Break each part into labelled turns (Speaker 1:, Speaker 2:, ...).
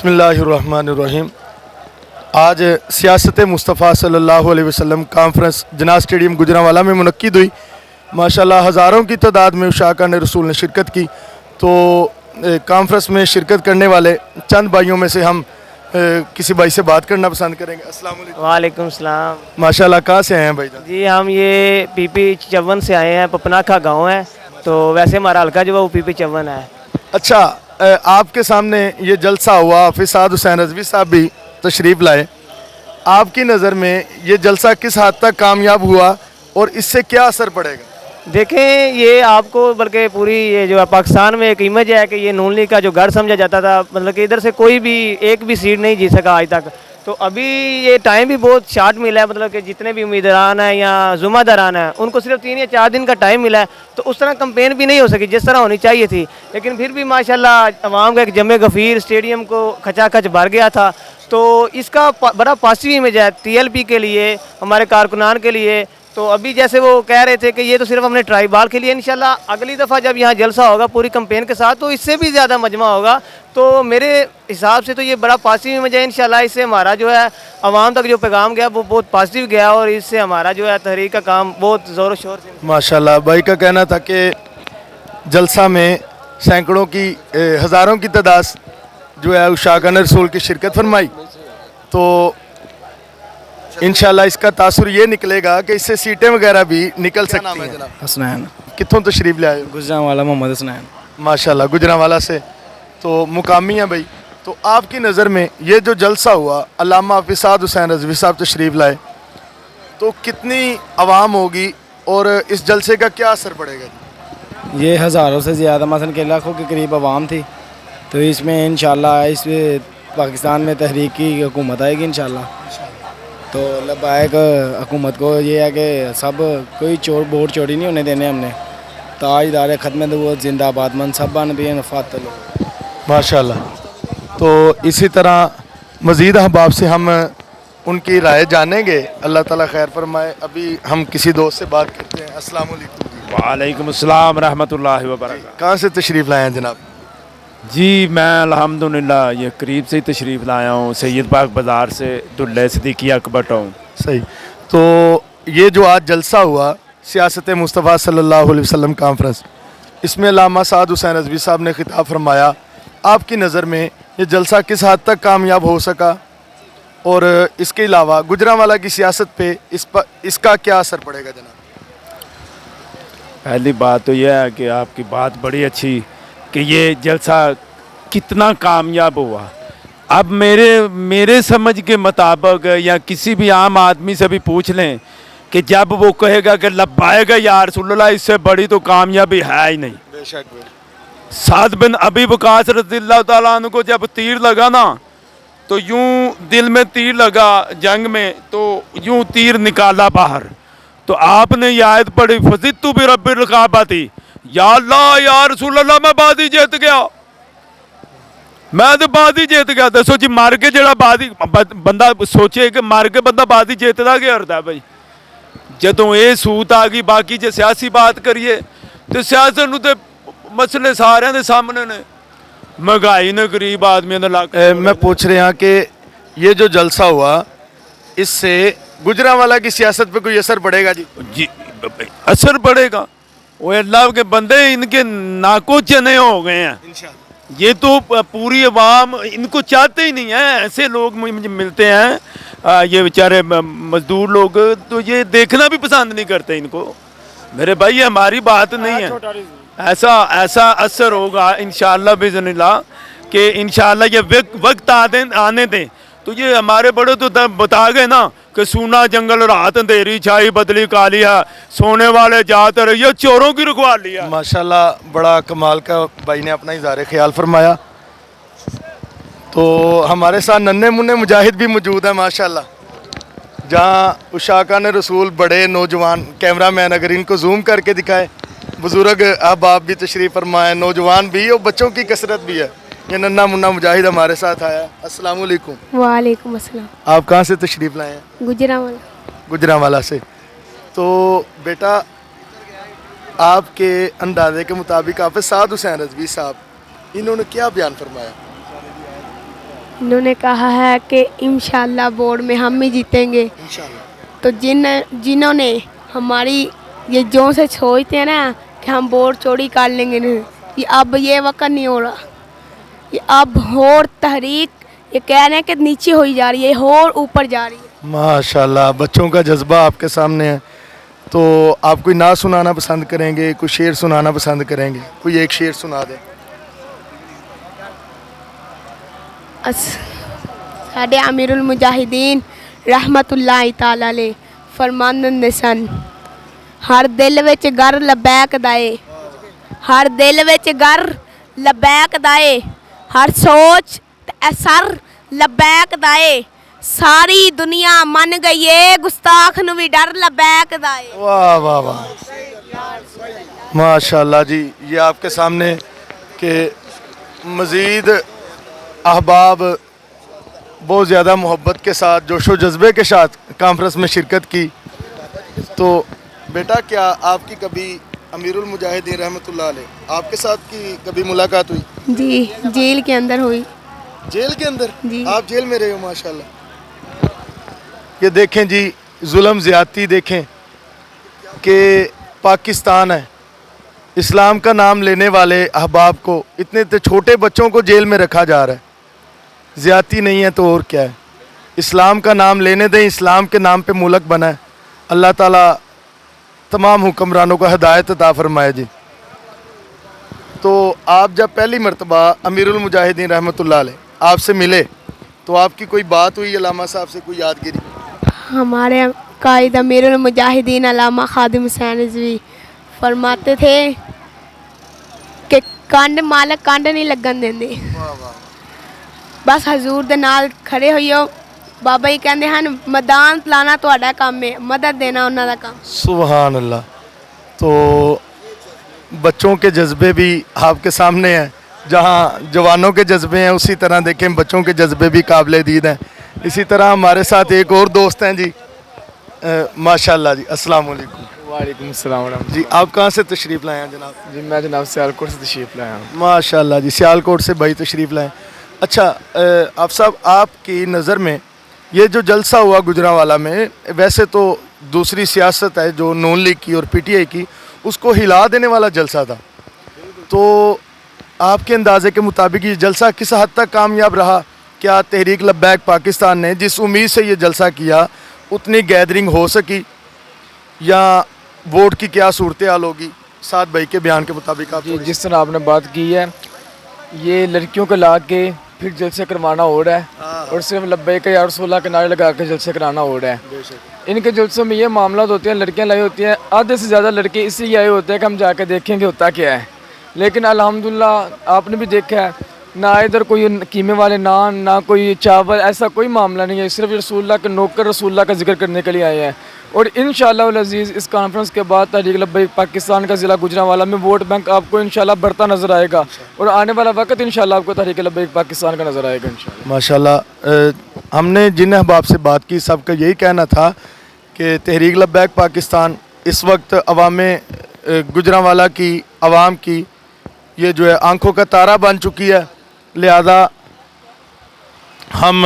Speaker 1: बिस्मिल्लाहिर्रहमानिर्रहीम। आज सियासत मुस्तफ़ा सल्लल्लाहु अलैहि वसल्लम कॉन्फ्रेंस जना स्टेडियम गुजरांवाला में मुनक्किद हुई। माशाल्लाह हज़ारों की तादाद में उशाकान रसूल ने शिरकत की। तो कॉन्फ्रेंस में शिरकत करने वाले चंद भाइयों में से हम किसी भाई से बात करना पसंद करेंगे। अस्सलाम वालेकुम।
Speaker 2: वालेकुम सलाम।
Speaker 1: माशाल्लाह, कहाँ से आए हैं भाई जान?
Speaker 2: जी हम ये पीपी चवन से आए हैं, पपनाखा गांव है। तो वैसे हमारा हल्का जो है वो पीपी चवन है।
Speaker 1: अच्छा, आपके सामने ये जलसा हुआ, हाफिज़ साद हुसैन रज़वी साहब भी तशरीफ़ लाए। आपकी नज़र में ये जलसा किस हद तक कामयाब हुआ और इससे क्या असर पड़ेगा?
Speaker 2: देखें, ये आपको बल्कि पूरी ये जो है पाकिस्तान में एक इमेज है कि ये नून लीग का जो गढ़ समझा जाता था, मतलब कि इधर से कोई भी एक भी सीट नहीं जीत सका आज तक। तो अभी ये टाइम भी बहुत शार्ट मिला है, मतलब कि जितने भी उम्मीदवार हैं या जुम्मेदारान हैं उनको सिर्फ 3 या 4 दिन का टाइम मिला है। तो उस तरह कंपेन भी नहीं हो सकी जिस तरह होनी चाहिए थी। लेकिन फिर भी माशाल्लाह अवाम का एक जमे गफ़ीर स्टेडियम को खचाखच भर गया था। तो इसका बड़ा पॉजिटिव इमेज है TLP के लिए, हमारे कारकुनान के लिए। तो अभी जैसे वो कह रहे थे कि ये तो सिर्फ हमने ट्राई के लिए, इंशाल्लाह अगली दफ़ा जब यहाँ जलसा होगा पूरी कंपेन के साथ तो इससे भी ज़्यादा मजमा होगा। तो मेरे हिसाब से तो ये बड़ा पॉजिटिव इमेज है। इंशाल्लाह इससे हमारा जो है आवाम तक जो पैगाम गया वो बहुत पॉजिटिव गया और इससे हमारा जो है तहरीक का काम बहुत ज़ोर शोर से। माशाल्लाह,
Speaker 1: भाई का कहना था कि जलसा में सैकड़ों की हज़ारों की तादाद जो है उशाकान रसूल की शिरकत फरमाई। तो इंशाल्लाह इसका तासुर ये निकलेगा कि इससे सीटें वगैरह भी निकल सकती हैं।
Speaker 3: हसनैन।
Speaker 1: कित्थों तशरीफ़ ले आए हो?
Speaker 3: गुजरांवाला मोहम्मद हसनैन।
Speaker 1: माशाल्लाह, गुजरांवाला से तो मुकामी हैं भाई। तो आपकी नज़र में ये जो जलसा हुआ, अल्लामा हाफिज़ साद हुसैन रज़वी साहब तशरीफ़ लाए, तो कितनी आवाम होगी और इस जलसे का क्या असर पड़ेगा?
Speaker 3: ये हज़ारों से ज़्यादा, मसलन के लाखों के करीब आवाम थी। तो इसमें इंशाल्लाह इस पाकिस्तान में तहरीक की हुकूमत आएगी इंशाल्लाह। तो लबायक हुकूमत को ये है कि सब कोई वोट चोरी नहीं होने देने हमने। ताजदार ख़त्म नबूवत जिंदाबाद, मनसबन भी फातल।
Speaker 1: माशाल्लाह। तो इसी तरह मज़ीद अहबाब से हम उनकी राय जानेंगे। अल्लाह ताला खैर फरमाए। अभी हम किसी दोस्त से बात करते हैं। अस्सलाम वालेकुम।
Speaker 4: वालेकुम अस्सलाम रहमतुल्लाहि व बरकातहू।
Speaker 1: कहाँ से तशरीफ़ लाए हैं जनाब?
Speaker 4: जी मैं अल्हम्दुलिल्लाह ये करीब से ही तशरीफ़ लाया हूँ, सैयद बाग बाज़ार से, दुल्ले सिद्दीकी अकबर टाउन।
Speaker 1: सही। तो ये जो आज जलसा हुआ सियासत मुस्तफ़ा सल्लल्लाहु अलैहि वसल्लम कॉन्फ्रेंस, इसमें अल्लामा साद हुसैन रज़वी साहब ने खिताब फरमाया। आपकी नज़र में ये जलसा किस हद तक कामयाब हो सका और इसके अलावा गुजरांवाला की सियासत पे इसका क्या असर पड़ेगा जनाब?
Speaker 4: पहली बात तो यह है कि आपकी बात बड़ी अच्छी कि ये जलसा कितना कामयाब हुआ। अब मेरे समझ के मुताबिक या किसी भी आम आदमी से भी पूछ लें कि जब वो कहेगा कि लब्बाएगा या रसूलुल्लाह, इससे बड़ी तो कामयाबी है ही नहीं।
Speaker 1: बेशक।
Speaker 4: साद बिन अबी वक़ास रज़ियल्लाहु ताला अन्हु को जब तीर लगा ना, तो यूं दिल में तीर लगा जंग में, तो यूं तीर निकाला बाहर। तो आपने ये आयत पढ़ी, फज़ित्तु बिरब्बिल रक़ाबती, या अल्लाह या रसूलल्लाह मैं बाजी जीत गया, मैं तो बाजी जीत गया। दसो जी, मर के जड़ा बाजी बंदा सोचे कि मर के बंदा बाजी जीतदा क्या होता है भाई? जदों ये सूत आ गई, बाकी जो सियासी बात करिए तो सियासत नूं ते मसले सारे दे सामने ने, महंगाई ने गरीब आदमी ने लाख।
Speaker 1: मैं पूछ रहा कि ये जो जलसा हुआ इससे गुजरांवाला की सियासत पे कोई असर पड़ेगा?
Speaker 4: जी असर पड़ेगा। वो अल्लाह के बंदे इनके नाको चने हो गए हैं। ये तो पूरी अवाम इनको चाहते ही नहीं है। ऐसे लोग मुझे मिलते हैं, ये बेचारे मजदूर लोग, तो ये देखना भी पसंद नहीं करते इनको। मेरे भाई ये हमारी बात नहीं है। ऐसा असर होगा इंशाअल्लाह बिज़निल्लाह कि इंशाअल्लाह ये वक्त आने दें। तो ये हमारे बड़े तो बता गए ना कि सूना जंगल रात अंधेरी छाई बदली काली है, सोने वाले जाते रहिए चोरों की रखवाली है।
Speaker 1: माशाल्लाह, बड़ा कमाल का भाई ने अपना इज़हार ख्याल फरमाया। तो हमारे साथ नन्हे मुन्ने मुजाहिद भी मौजूद है माशाल्लाह। जहाँ उशाकान रसूल बड़े नौजवान, कैमरा मैन अगर इनको जूम करके दिखाए, बुजुर्ग अहबाब भी तशरीफ़ फरमाए, नौजवान भी और बच्चों की कसरत भी है। ये नन्ना मुन्ना मुजाहिद हमारे साथ आया। अस्सलाम वालेकुम।
Speaker 5: वालेकुम अस्सलाम।
Speaker 1: आप कहाँ से तशरीफ़ लाए हैं?
Speaker 5: गुजरांवाला।
Speaker 1: गुजरांवाला से। तो बेटा, आपके अंदाजे के मुताबिक हाफिज़ साद हुसैन रज़वी साहब, इन्होंने क्या बयान फरमाया?
Speaker 5: इन्होंने कहा है कि इंशाल्लाह बोर्ड में हम ही जीतेंगे। तो जिन्होंने हमारी ये जो से सोचते हैं ना कि हम बोर्ड चोरी कर लेंगे नहीं, ये अब ये वक्त नहीं हो रहा। ये अब और तहरीक ये कह रहे हैं कि नीचे हुई जा रही है और ऊपर जा रही है।
Speaker 1: माशाल्लाह, बच्चों का जज्बा आपके सामने है। तो आप कोई नात सुनाना पसंद करेंगे, कोई शेर सुनाना पसंद करेंगे? कोई एक शेर सुना दे।
Speaker 5: साडे अमीरुल मुजाहिदीन रहमतुल्लाह ताला अलैह फरमांदे सन, हर दिल विच गर लबैक दाए, हर दिल विच गर लबैक दाए, हर सोच ते असर लबैक दाए, सारी दुनिया मन गई है गुस्ताख नु भी डर लबैक दाए।
Speaker 1: वाह वाह वाह, माशाल्लाह जी। ये आपके सामने कि मज़ीद अहबाब बहुत ज़्यादा मोहब्बत के साथ, जोशो जज्बे के साथ कॉन्फ्रेंस में शिरकत की। तो बेटा, क्या आपकी कभी अमीरुल मुजाहिदीन रहमतुल्लाह अलैह आपके साथ की कभी मुलाकात हुई?
Speaker 5: जी, जेल के अंदर हुई।
Speaker 1: जेल के अंदर?
Speaker 5: जी।
Speaker 1: आप जेल में रहे हो, माशाल्लाह। ये देखें जी, जुल्म ज़्यादती देखें कि पाकिस्तान है, इस्लाम का नाम लेने वाले अहबाब को, इतने छोटे बच्चों को जेल में रखा जा रहा है। ज़्यादती नहीं है तो और क्या है? इस्लाम का नाम लेने दें, इस्लाम के नाम पे मुल्क बना है। अल्लाह ताला तमाम हुक्मरानों को हिदायत अता फरमाए जी। तो आप जब पहली मरतबा अमीरुल मुजाहिदीन रहमतुल्लाह अलैह आपसे मिले तो आपकी कोई बात हुई अल्लामा साहब से, कोई यादगिरी?
Speaker 5: हमारे कायद अमीरुल मुजाहिदीन अल्लामा खादिम हुसैन रिजवी फरमाते थे कि कंड मालक कंड नहीं लगन देंगे, बस हजूर दे नाल खड़े होइयो। बाबा जी कहते हैं मैदान पलाना तुहाडा काम है, मदद देना उन्हां दा काम।
Speaker 1: सुभान अल्लाह। तो बच्चों के जज्बे भी आपके सामने हैं, जहाँ जवानों के जज्बे हैं उसी तरह देखें बच्चों के जज्बे भी काबिल दीद हैं। इसी तरह हमारे साथ एक और दोस्त हैं जी, माशाल्लाह जी। अस्सलाम वालेकुम।
Speaker 6: वालेकुम अस्सलाम वरहमतुल्लाह।
Speaker 1: जी, आप कहाँ से तशरीफ़ लाए हैं जनाब?
Speaker 6: जी मैं जनाब सियालकोट से तशरीफ़ लाया हूँ।
Speaker 1: माशाल्लाह जी, सियालकोट से भाई तशरीफ़ लाए। अच्छा, आप साहब, आपकी नज़र में ये जो जलसा हुआ गुजरांवाला में, वैसे तो दूसरी सियासत है जो नून लीग की और पीटीआई की, उसको हिला देने वाला जलसा था, तो आपके अंदाजे के मुताबिक ये जलसा किस हद तक कामयाब रहा? क्या तहरीक लब्बैक पाकिस्तान ने जिस उम्मीद से ये जलसा किया उतनी गैदरिंग हो सकी, या वोट की क्या सूरत हाल होगी? साथ भाई के बयान के मुताबिक आप
Speaker 6: जी जिस तरह आपने बात की है, ये लड़कियों को ला के फिर जलसे करवाना हो रहा है और सिर्फ लब्बैक या रसूलुल्लाह के नारे लगा के जलसे कराना हो रहा है। इनके जलसों में ये मामला होते हैं, लड़कियां लाई होती हैं, आधे से ज़्यादा लड़के इसलिए आए होते हैं कि हम जाके देखेंगे होता क्या है। लेकिन अल्हम्दुलिल्लाह आपने भी देखा है, ना इधर कोई कीमे वाले नान, ना कोई चावल, ऐसा कोई मामला नहीं है। सिर्फ रसूलुल्लाह के नौकर रसूलुल्लाह का जिक्र करने के लिए आए हैं। और इंशाअल्लाह वल अज़ीज़ इस कॉन्फ्रेंस के बाद तहरीक लब्बैक पाकिस्तान का ज़िला गुजरांवाला में वोट बैंक आपको इंशाअल्लाह बढ़ता नज़र आएगा और आने वाला वक्त इंशाअल्लाह आपको तहरीक लब्बैक पाकिस्तान का नज़र आएगा इंशाअल्लाह।
Speaker 1: माशाल्लाह। हमने जिन अहबाब से बात की सबका यही कहना था कि तहरीक लब्बैक पाकिस्तान इस वक्त अवाम गुजरांवाला की आवाम की ये जो है आंखों का तारा बन चुकी है। लिहाजा हम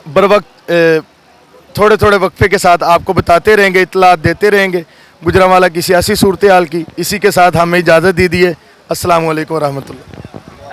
Speaker 1: बर वक्त थोड़े थोड़े वक्फे के साथ आपको बताते रहेंगे, इत्तलात देते रहेंगे गुजरांवाला की सियासी सूरत हाल की। इसी के साथ हमें इजाज़त दीजिए। अस्सलाम वालेकुम रहमतुल्लाह।